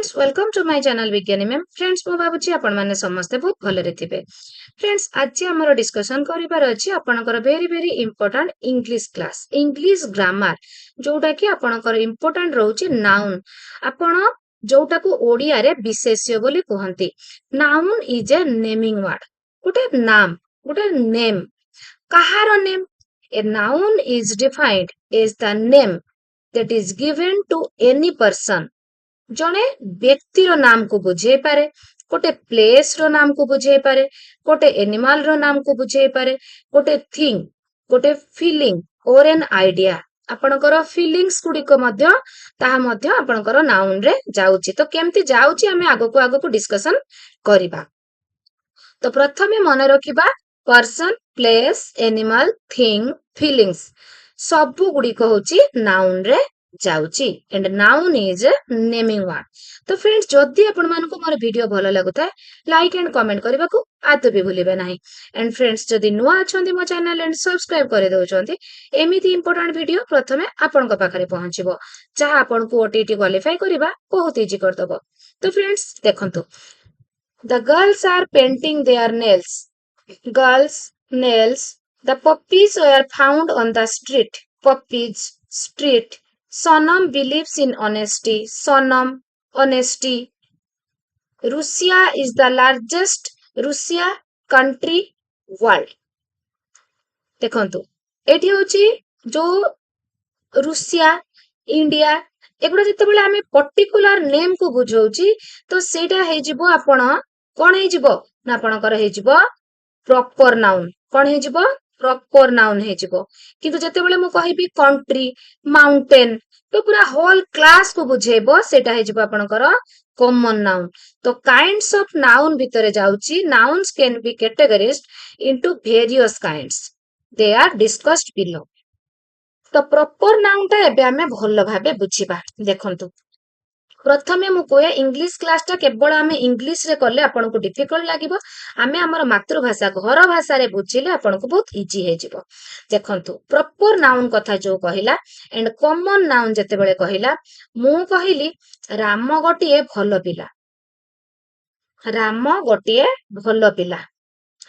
Friends welcome to my channel Vigyani ma'am. Friends मु भाबुची आपण माने समस्त बहुत भलरे थिबे। फ्रेंड्स आज हमर डिस्कशन करिबार अछि आपनकर very very important English class English grammar जोटा कि आपनकर इंपोर्टेंट रहउची नाउन। आपण जोटा को ओडिया रे विशेष्य बोली कहंती। Noun is a naming word, गोटे नाम, गोटे नेम। कहार name? A noun is defined as the name that is given to any person। जने व्यक्तिर नाम को बुझे पारे, गोटे प्लेस रो नाम को बुझे पारे, गोटे एनिमल रो नाम को बुझे पारे, गोटे थिंग, गोटे फीलिंग और एन आइडिया। आपणकर फीलिंग्स गुड़िक मध्य ताहा मध्य आपणकर नाउन रे जाउची। तो केमती जाउची हमें आगो को डिस्कशन करिबा। तो प्रथमे मन रखिबा person, place, animal, thing, feelings सबु गुड़िक होची नाउन रे जाउची and noun is naming word. तो फ्रेंड्स जदि आपण मानको मोर वीडियो भलो लागुता लाइक एंड कमेंट करबा को आदो भी भूलिबे नाही। एंड फ्रेंड्स जदि नुआ अछंती मो चैनल एंड सब्सक्राइब करे दोचंती एमिति इंपोर्टेंट वीडियो प्रथमे आपनका पाखरे पहुंचीबो जहा आपण को ओटीटी क्वालिफाई करबा बहुत इजी कर दबो। तो फ्रेंड्स देखंतु the girls are painting their nails. Girls nails, the puppies were found on the street। puppies, street। Sonam believes in honesty। Sonam, honesty। Russia is the largest Russia country world। देखंतु एठी होची जो Russia, India एगुडा जेतेबेले आमे particular name को बुझौची तो सेटा हे जिवो आपण कोन हे जिवो ना आपणकर हे जिवो प्रॉपर नाउन। कोन हे जिवो प्रॉपर नाउन हे जिवो। किंतु जेतेबेले मु कहिबी कंट्री, माउंटेन तो पूरा होल क्लास को बुझेबो सेटा हे जिवो आपणकर कॉमन नाउन। तो काइंड्स ऑफ नाउन भितरे जाउची nouns can be categorized into various kinds. They are discussed below. तो प्रॉपर नाउन टा एबे हमें भलो भाबे बुझिबा। देखंतु प्रथमे मु कोए इंग्लिश क्लास टा केवल आमे इंग्लिश रे करले आपन को डिफिकल्ट लागिबो। आमे हमर मातृभाषा घर भाषा रे बुझिले आपन को बहुत इजी हे जिवो। देखंतु प्रॉपर नाउन कथा जो कहिला एंड कॉमन नाउन जेतेबेले कहिला मु कहिली राम गोटिए भलो पिला। राम गोटिए भलो पिला।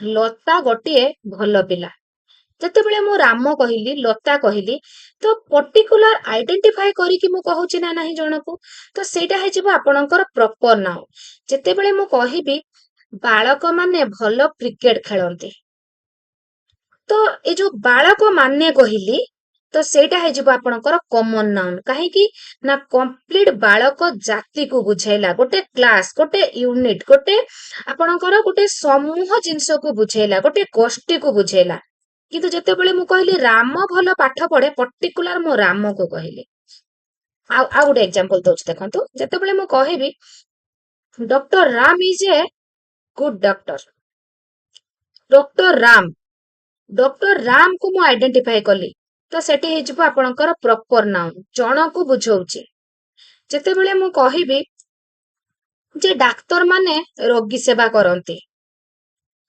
लता गोटिए भलो पिला। जेतेबेले मु राम कहिली, लता कहिली तो पर्टिकुलर आइडेंटिफाई करी कि मु कहूची ना नाही जनकू तो सेटा हे जिवो आपनकर प्रॉपर नाउन। जेतेबेले मु कहिबी बालक माने भलो क्रिकेट खेलंती तो ए जो बालक माने कहिली तो सेटा हे जिवो आपनकर कॉमन नाउन। काहे कि ना कंप्लीट बालक जाति को बुझाइला, गोटे क्लास, गोटे यूनिट, गोटे आपनकर गोटे समूह जिंस को बुझाइला, गोटे गोष्ठी को बुझाइला। किंतु जेतेबेले मु कहली राम भलो पाठ पढ़े पर्टिकुलर मो राम को कहली। आ गोटे एग्जांपल दउछ देखंतु जेतेबेले मु कहिबी doctor Ram is a good doctor. Doctor Ram को मु आइडेंटिफाई कली तो सेठी हे जिवो आपनकर प्रॉपर नाउन जण को बुझौची। जेतेबेले मु कहिबी जे डाक्टर माने रोगी सेवा करंती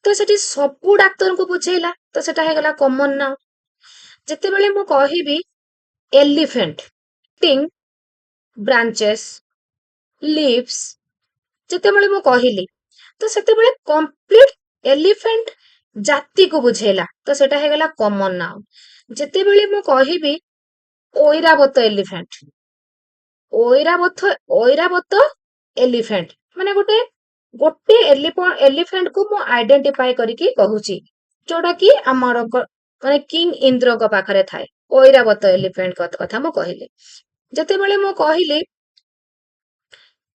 तो सेठी सबु डाक्टर को बुझेला तो सेटा हे गला कॉमन नाउन। जेतेबेले मु कहिबी एलिफेंट टिंग ब्रांचेस लीव्स जेतेबेले मु कहिली तो सेतेबेले कंप्लीट एलिफेंट जाति को बुझेला तो सेटा हे गला कॉमन नाउन। जेतेबेले मु कहिबी ओइरावत एलिफेंट, ओइरावत एलिफेंट माने गोटे गोटे एलिफेंट को मु आइडेंटिफाई करिकी कहूची जोटा कि हमर माने किंग इंद्र को पाखरे थाए ओइरावत एलिफेंट कथा मु कहिले। जेतेबेले मु कहिले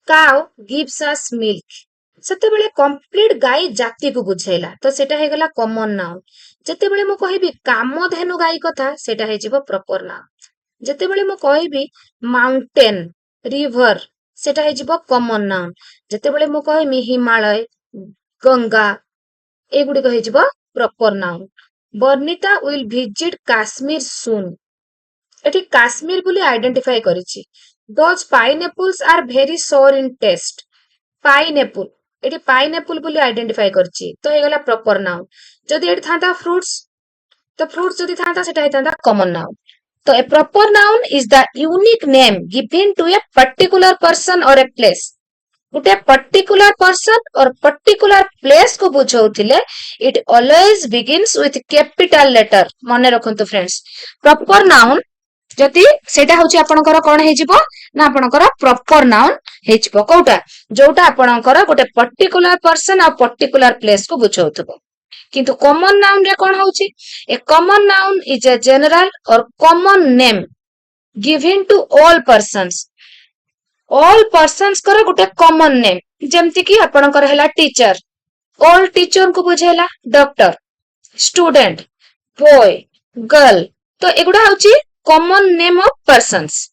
काउ गिव्स अस मिल्क सेतेबेले कंप्लीट गाय जाति को बुझाइला तो सेटा हे गला कॉमन नाउन। जेतेबेले मु कहिबी कामधेनु गाय कथा सेटा हे जिवो प्रॉपर नाउन। जेतेबेले मु कहिबी माउंटेन रिवर सेटा हे जिवो कॉमन नाउन। जेतेबेले मु कहिबी हिमालय गंगा एगुडी कहि जिवो proper noun. Barnita will visit Kashmir soon एठी काश्मीर बोली आइडेंटिफाई करिछि। Those pineapples are very sour in taste. Pineapple एठी पाइनएप्पल बोली आइडेंटिफाई करछि तो हे गला प्रॉपर नाउन। जदि एठी थांता फ्रूट्स तो फ्रूट्स जदि थांता सेटा हे थांता कॉमन नाउन। तो a proper noun is the unique name given to a particular person or a place गोटे पर्टिकुलर पर्सन और पर्टिकुलर प्लेस को बुझाउथिले it always begins with capital letter मने रखंतु फ्रेंड्स प्रॉपर नाउन जदि सेटा होची आपनकर कोन हे जिवो ना आपनकर प्रॉपर नाउन हे जिवो कोटा जोटा आपनकर गोटे पर्टिकुलर पर्सन आ पर्टिकुलर प्लेस को बुझाउथबो किंतु कॉमन नाउन रे कोन होची a common noun is a general or common name given to all persons all persons कर गोटे कॉमन नेम जेमति कि आपनकर हैला टीचर ऑल टीचर को बुझेला डॉक्टर स्टूडेंट बॉय गर्ल तो एगुडा होची common name of persons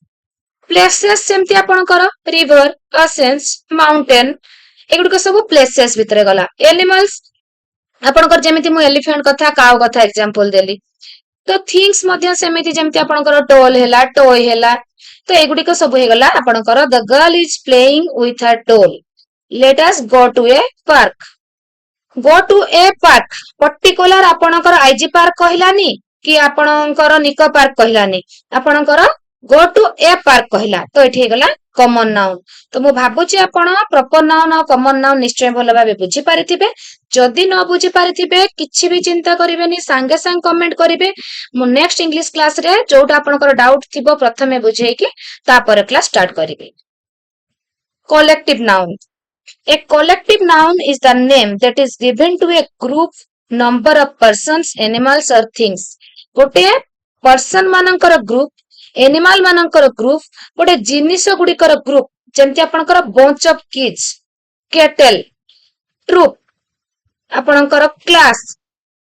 places सेमति आपनकर रिवर ओशेन्स माउंटेन एगुडा सब प्लेसेस भितरे गला एनिमल्स आपनकर जेमिति मु एलिफेंट कथा काउ कथा एग्जांपल देली तो थिंग्स मध्य सेमिति जेमति आपनकर डॉल हैला टॉय हैला तो एगुडिक सब हे गला आपनकर the girl is playing with her doll let us go to a park go to a park particular आपनकर आईजी पार्क कहलानी कि आपनकर निको पार्क कहलानी आपनकर गो टू ए पार्क कहला तो एठी हे गला कॉमन नाउन तो मु भाबुची आपण प्रॉपर नाउन और कॉमन नाउन निश्चय भल भाबे बुझी पारिथिबे जदि न बुझी पारिथिबे किछि भी चिंता करिवेनी संगे संग कमेंट करिवे मु नेक्स्ट इंग्लिश क्लास रे जोटा आपनकर डाउट थिबो प्रथमे बुझेई कि तापर क्लास स्टार्ट करिवे collective noun a collective noun is the name that is given to a group number of persons animals और थिंग्स गोटे पर्सन मानकर ग्रुप एनिमल मानकर ग्रुप गोटे जिनिस गुड़िकर ग्रुप जेमति आपनकर bunch of kids cattle troop आपनकर क्लास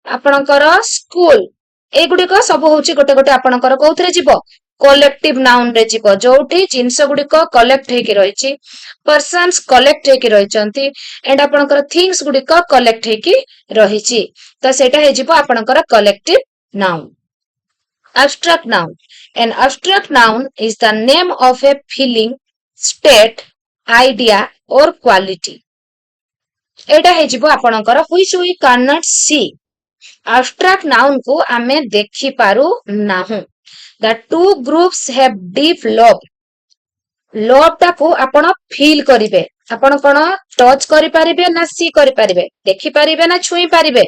आपनकर स्कूल ए गुड़िक सब होची गोटे गोटे आपनकर कोथरे जीवो कलेक्टिव नाउन रे जीवो जोठी जिनिस गुड़िक कलेक्ट हेकी रहिछि पर्सन्स कलेक्ट हेकी रहिचंती एंड आपनकर थिंग्स गुड़िक कलेक्ट हेकी रहिछि तो सेटा हे जीवो आपनकर collective noun abstract noun an abstract noun is the name of a feeling state idea or quality एटा हे जिवो आपनकर which we can not see abstract noun को आमे देखि पारु नाहु the two groups have deep love टा को आपण फील करिवे आपण कोन टच करि पारिबे ना सी करि पारिबे देखि पारिबे ना छुई पारिबे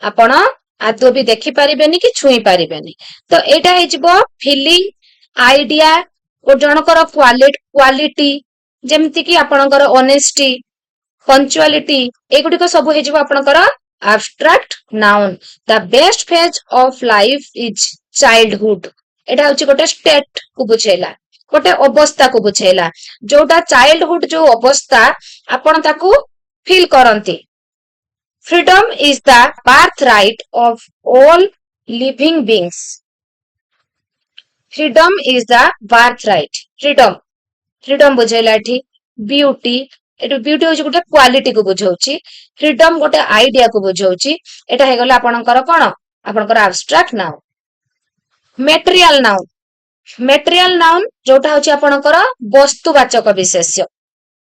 आपण आदो भी देखि पारिबेनी कि छुई पारिबेनी तो एटा हे जिवो फीलिंग आइडिया और जनकर क्वालिटी जेमति कि आपनकर ऑनेस्टी पंक्चुअलिटी एगुडिक सब हे जिवो आपनकर abstract noun the best phase of life is childhood एटा होची गोटे स्टेट को बुझेला गोटे अवस्था को बुझेला जोटा चाइल्डहुड जो अवस्था आपण ताकू feel करंती Freedom is the birthright of all living beings. Freedom is the birthright. Freedom बुझेला एठी ब्यूटी एटू ब्यूटी होची गोटे क्वालिटी को बुझाउची फ्रीडम गोटे आइडिया को बुझाउची एटा हे गला आपनकर कोन आपनकर एब्स्ट्रैक्ट नाउन मेटेरियल नाउन जोटा होची आपनकर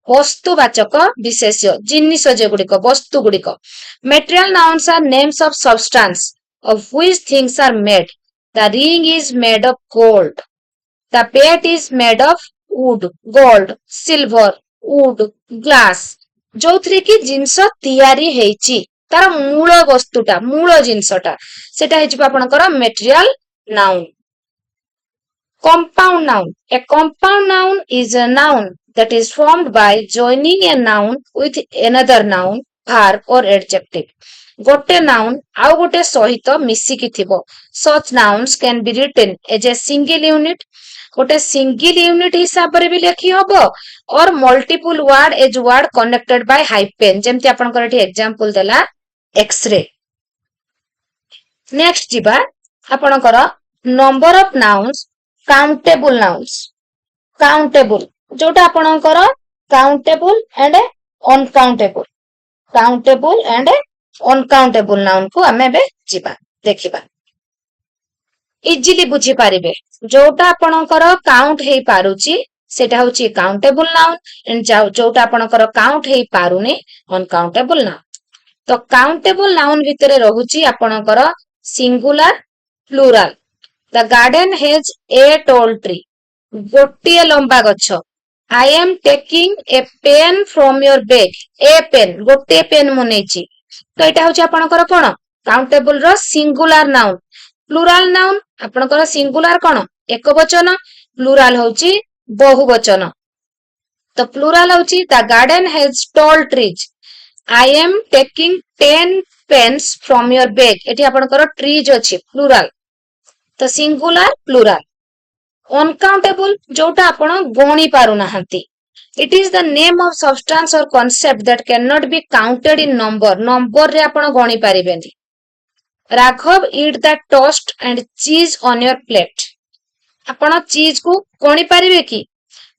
वस्तुवाचक विशेष्य जिनिस जेगुड़िक वस्तु गुड़िक material nouns are names of substance of which things are made the ring is made of gold the plate is made of wood gold silver wood glass जोथरे की जिंस तैयारी हेची तार मूल वस्तुटा मूल जिंसटा सेटा हेची आपनकर material noun a compound noun is a noun that is formed by joining a noun with another noun verb or adjective गोटे नाउन आउ गोटे सहित मिसिकी थिबो such nouns can be written as a single unit गोटे single unit हिसाब रे भी लिखि हबो और multiple word as word connected by hyphen जेमति आपन कर एठी एग्जांपल देला एक्स-रे नेक्स्ट जिबा आपन कर नंबर ऑफ नाउन्स काउंटेबल जोटा आपन कर काउंटेबल एंड अनकाउंटेबल नाउन को हमें बे जिबा देखिबा इजिली बुझी पारिबे जोटा आपनकर काउंट हेई पारुची सेटा होची काउंटेबल नाउन एंड जोटा आपनकर काउंट हेई पारुनी अनकाउंटेबल नाउन तो काउंटेबल नाउन भितरे रहुची आपनकर singular plural the garden has a tall tree गोटिए लंबा गछ I am taking a pen from your bag. A pen, गोटे पेन मु नेछि. तो एटा होछि आपनकर कोन काउंटेबल रो सिंगुलर नाउन. प्लुराल नाउन आपनकर सिंगुलर कोन एक वचन, प्लुराल होछि बहुवचन. तो प्लुराल होछि the garden has tall trees. I am taking 10 pens from your bag. एठी आपनकर ट्रीज अछि प्लुराल. तो सिंगुलर प्लुराल. अनकाउंटेबल जोटा आपण गणी पारु नाहंती. It is the name of substance or concept that cannot be counted in number. Number रे आपण गणी पारिबेनी. Raghav eat the toast and cheese on your plate. आपण चीज को गणी पारिबे कि?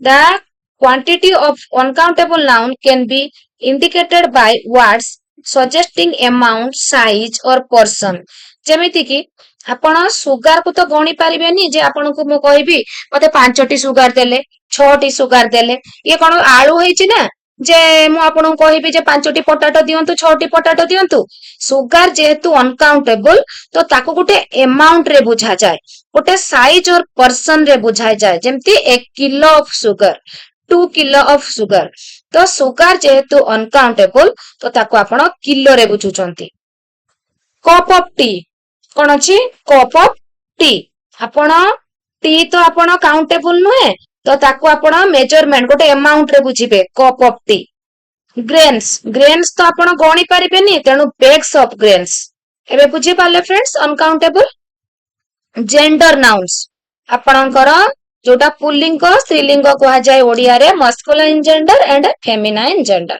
The quantity of uncountable noun can be indicated by words suggesting amount, size or person. जेमिति कि आपण सुगार को तो गणी पारिबेनी जे आपण को मु कहबी मते 5टी सुगार देले 6टी सुगार देले ये कोन आळू हेछि ना जे मु आपण को कहबी जे 5टी पोटाटो दियंतु 6टी पोटाटो दियंतु. सुगार जेहेतु अनकाउंटेबल तो ताको गुटे अमाउंट रे बुझा जाय, गोटे साइज और पर्सन रे बुझाई जाए. जेमती 1 kilo of sugar, 2 kilo of sugar. तो सुगार जेहेतु अनकाउंटेबल तो ताको आपण किलो रे बुझुचंती. कप ऑफ टी कोन अछि कप ऑफ टी. आपण टी तो आपण काउंटेबल नुहे तो ताको आपण मेजरमेंट गोटे अमाउंट रे बुझिबे cup of tea. Grains grains तो आपण गणी पारिबेनी तेनु बैग्स ऑफ ग्रेन्स. एबे बुझि पाले फ्रेंड्स अनकाउंटेबल. जेंडर नाउन्स आपणकर जोटा पुल्लिंग स्त्रीलिंग कहा जाए ओडिया रे masculine gender and feminine gender.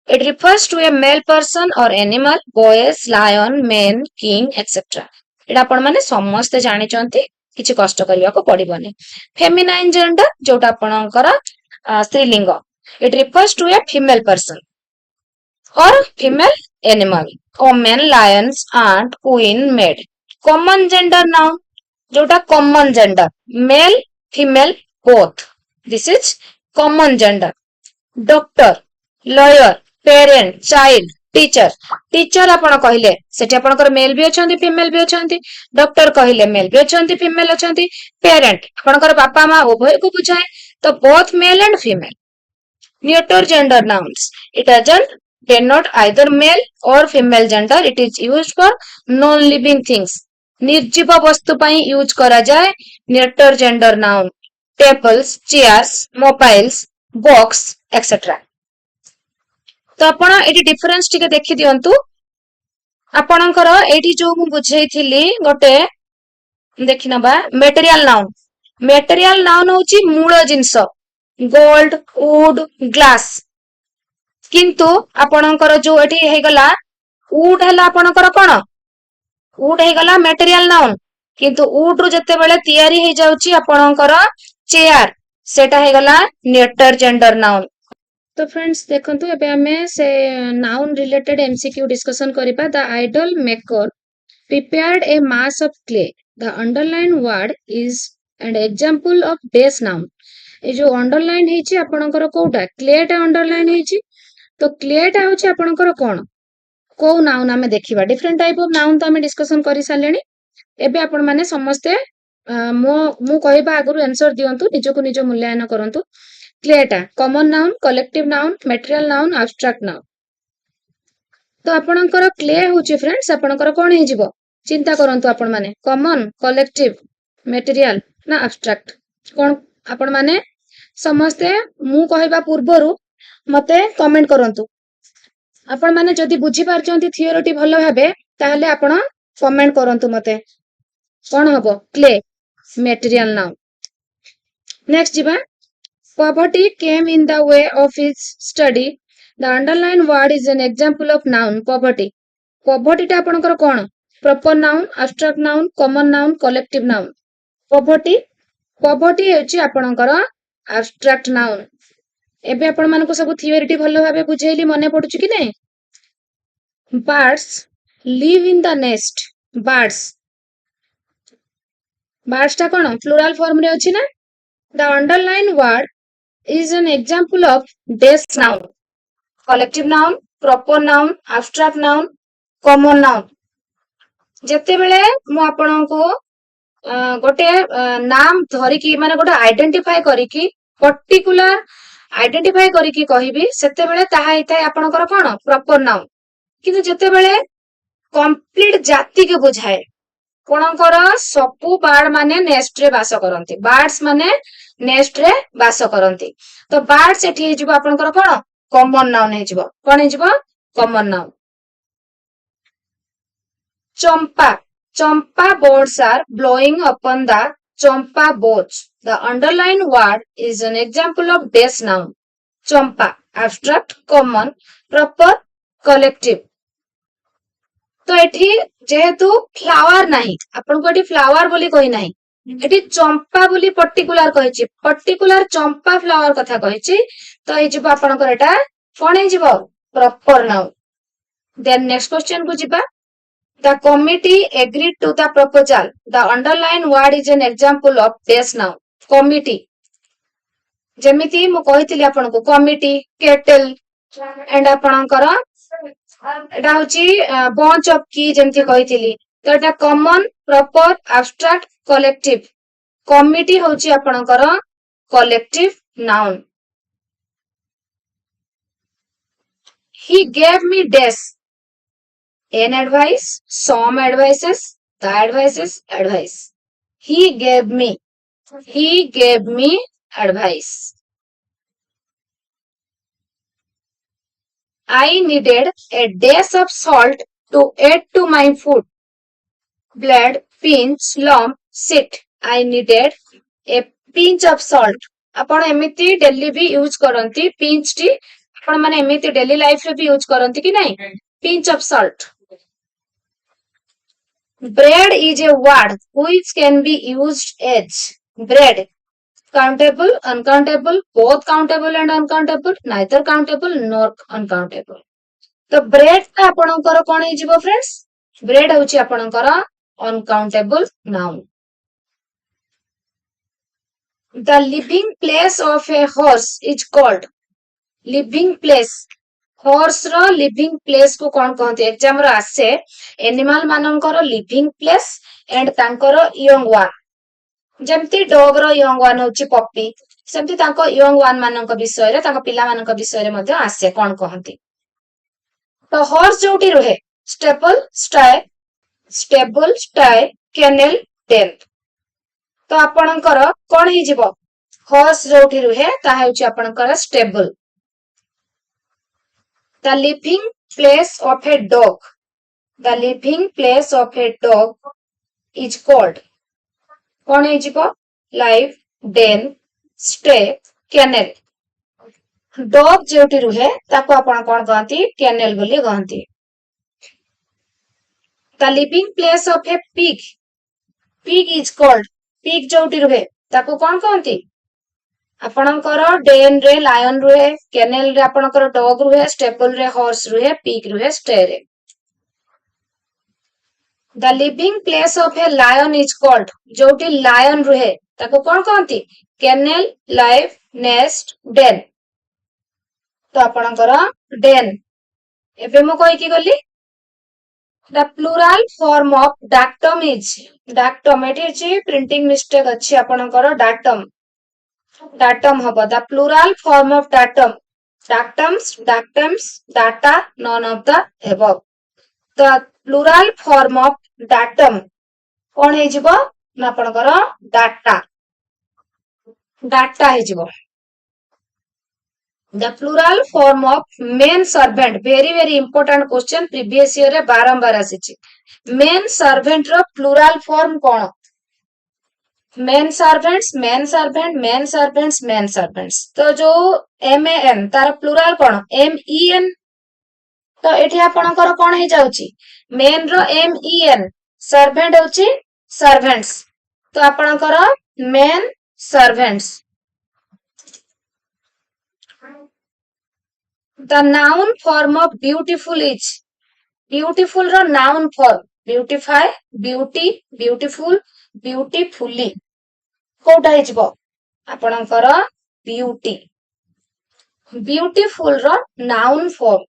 It refers to a male person or animal, boys, lion, men, king, etc. एटा आपण माने समस्त जानि चंती किछि कष्ट करिया को पड़िबोनी. फेमिनाइन जेंडर जोटा आपणकर स्त्रीलिंग. It refers to a female person or female animal. Women, lions, ant, queen, maid. Common gender noun जोटा common gender, male, female, both. This is common gender. Doctor, lawyer, parent, child, teacher. Teacher आपण कहिले सेठी आपणकर mail भी अछंती female भी अछंती. Doctor कहिले mail भी अछंती female अछंती. Parent आपणकर बापा मां उभय को बुझाए तो both male and female. Neuter gender nouns. It doesn't denote either male or female gender. It is used for non-living things. निर्जीव वस्तु पाई यूज करा जाए neuter gender noun. Tables, chairs, mobiles, box etcetera. तो आपण एटी डिफरेंस टिके देखि दियंतु. आपणकर eighty जो मु बुझेइथिली गोटे देखि नबा मटेरियल नाउन. मटेरियल नाउन होची मूल जिंस गोल्ड, वुड, ग्लास. किंतु आपणकर जो एटी हेगला वुड हला आपणकर कोन वुड हेगला मटेरियल नाउन. किंतु वुड रु जते बेले तयारी हे जाउची आपणकर चेयर सेटा हेगला न्यूटर जेंडर नाउन. तो फ्रेंड्स देखंतु एबे हमें से नाउन रिलेटेड एमसीक्यू डिस्कशन करिबा. The idol maker prepared a mass of clay. The underlined word is an example of base noun. ए जो अंडरलाइन हेछि आपणकर कोउटा क्ले टा अंडरलाइन हेछि. तो क्ले टा होछि आपणकर कोन को नाउन हमें देखिबा. डिफरेंट टाइप ऑफ नाउन तो हमें डिस्कशन करि सालेनी. एबे आपण माने समस्ते मु कहबा आगुरु आंसर दियंतु निजको निज मूल्यांकन करंतु. क्लेटा common noun, collective noun, material noun, abstract noun. तो आपणकर क्ले होछि फ्रेंड्स आपणकर कोन हे जिवो चिंता करंतु. आपण माने कॉमन, कलेक्टिव, मटेरियल ना एब्स्ट्रैक्ट कोन आपण माने समस्ते मु कहबा पूर्वरु मते कमेंट करंतु. आपण माने जदि बुझी पारचंती थियोरी भलो भाबे ताहले आपण कमेंट करंतु मते कोन हबो क्ले मटेरियल नाउन. नेक्स्ट जिबा poverty came in the way of his study. The underlined word is an example of noun poverty. poverty टा आपणकर कोन proper noun, abstract noun, common noun, collective noun. poverty हेछि आपणकर abstract noun. एबे आपण मानको सब theory भलो भाबे बुझेइली मने पडुछु कि नै. birds live in the nest. birds टा कोन प्लुरल फॉर्म रे अछि ना. the underlined word is an example of base noun, collective noun, proper noun, abstract noun, common noun. जते बेले मु आपन को गोटे नाम धरिकी माने गोटे आइडेंटिफाई करिकी पर्टिकुलर आइडेंटिफाई करिकी कहिबी सेतेबेले ताहा हिताय आपणकर कोन प्रॉपर नाउन किंतु जेतेबेले कंप्लीट जाति के बुझाए कोणकर सबु बार्ड माने नेस्ट रे वास करंती बार्ड्स माने नेस्ट रे वास करंती तो बार्ड्स एठी हेजिबो आपणकर कोन कॉमन नाउन हेजिबो कोन हेजिबो common noun Champa Champa birds are blowing upon the champa boughs the underlined word is an example of dash noun Champa abstract common proper collective तो एठी जेहेतु फ्लावर नाही आपण को एठी फ्लावर बोली कहि नाही एठी चंपा बोली पर्टिकुलर कहिछि पर्टिकुलर चंपा फ्लावर कथा कहिछि तो ए जिबो आपणकर एटा कोन हे जिवो proper noun then next question को जिबा The committee agreed to the proposal. The underlined word is an example of this noun. Committee. ଯେମିତି ମୁଁ କହିଥିଲି ଆପଣଙ୍କୁ କମିଟି କେଟଲ ଏଣ୍ଡ ଆପଣଙ୍କର ଏଟା ହଉଛି ବଞ୍ଚ ଅଫ କି ଯେମିତି କହିଥିଲି ତ ଏଟା common proper abstract collective committee ହଉଛି ଆପଣଙ୍କର collective ନାଉନ He gave me dash an advice, some advices, the advice. He gave me advice. I needed a dash of salt to add to my food. Blood, pinch, lump, sit. I needed a pinch of salt. ଆପଣ ଏମିତି daily ବି use କରନ୍ତି pinch ଟି ଆପଣ ମାନେ ଏମିତି daily life ରେ ବି use କରନ୍ତି କି ନାଇଁ pinch of salt Bread is a word which can be used as bread. Countable, uncountable, both countable and uncountable, neither countable nor uncountable. तो bread ता आपणकर कोन हे जिवो फ्रेंड्स bread होची आपणकर uncountable noun. The living place of a horse is called living place. Horse रो living place को कौन कहते एग्जाम रो आसे एनिमल मानकर लिविंग प्लेस एंड तांकर यंग वन जेमती डॉग रो यंग वन होची पप्पी सेमती तांको यंग वन मानक विषय रे तांको पिला मानक विषय रे मध्ये आसे कौन कहती तो हॉर्स जोटी रहे स्टेबल स्टाय केनेल डेन तो आपणकर कौन हे जिवो हॉर्स जोटी रहे ता हेउची आपणकर stable The living place of a dog. The living place of a dog is called कौन है जीवो live, den, stay, kennel. Dog जोटी रुहे ताको आपण कौन कहती kennel बोली कहती. The living place of a pig. Pig is called pig जोटी रुहे ताको कौन कहती आपणकर डेन रे लायन रुहे केनेल रे आपणकर डॉग रुहे स्टेबल रे हॉर्स रुहे पिग रुहे स्टे रे the living place of a lion is called जोटी लायन रुहे ताको कोन कहंती केनेल लाइव नेस्ट डेन तो आपणकर डेन एबे मो कहि की गली the plural form of dictum is dictum एठी छि प्रिंटिंग मिस्टेक अछि आपणकर datum haba the plural form of datum dactums data none of the above the plural form of datum कोन हे जिवो ना आपनकर डाटा हे जिवो the plural form of main servant very important question previous year रे बारंबार आसीछि main servant रो plural form कोन main servants तो जो MAN तार प्लुराल कोन MEN तो एठी आपणकर कोन हे जाउची मेन रो MEN सर्वेंट होची सर्वेंट्स तो आपणकर men servants the noun form of beautiful is beautiful रो noun form beautify beauty beautiful beautifully कोटा हे जिवो आपणकर ब्यूटी ब्यूटीफुल रो noun form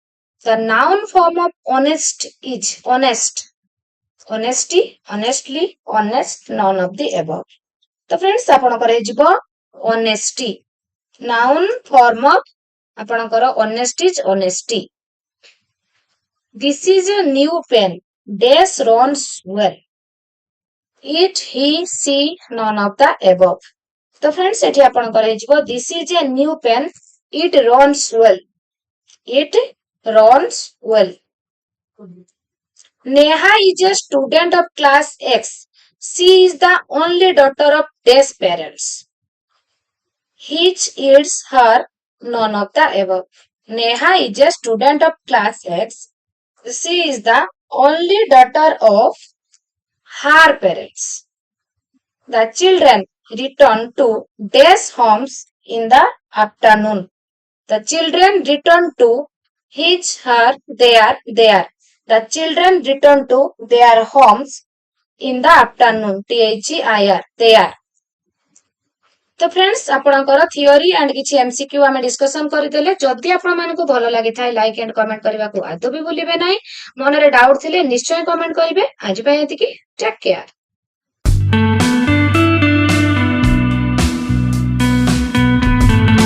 the noun form of honest is honest honesty honestly honest none of the above तो friends आपणकर हे जिवो ऑनेस्टी noun form of ଆପଣଙ୍କର honest is honesty. This is a new pen. Dash runs well. It, he, she, none of the above. तो friends एठी आपणकर हेजिबो this is a new pen it runs well. It runs well. Neha is a student of class X. She is the only daughter of Dash parents. His is her, none of the above. Neha is a student of class X. She is the only daughter of her parents. The children return to Dash homes in the afternoon. The children return to his, her, their. The children return to their homes in the afternoon. THEIR, their. तो friends आपणकर theory and किछि MCQ आमे discussion करदेले. जदि आपण मानको भलो लागि थाए लाइक एंड कमेंट करबा को आदो भी भूलिबे नाही. मनरे डाउट थिले निश्चय कमेंट करिवे. आज पय एतिकी टेक केयर.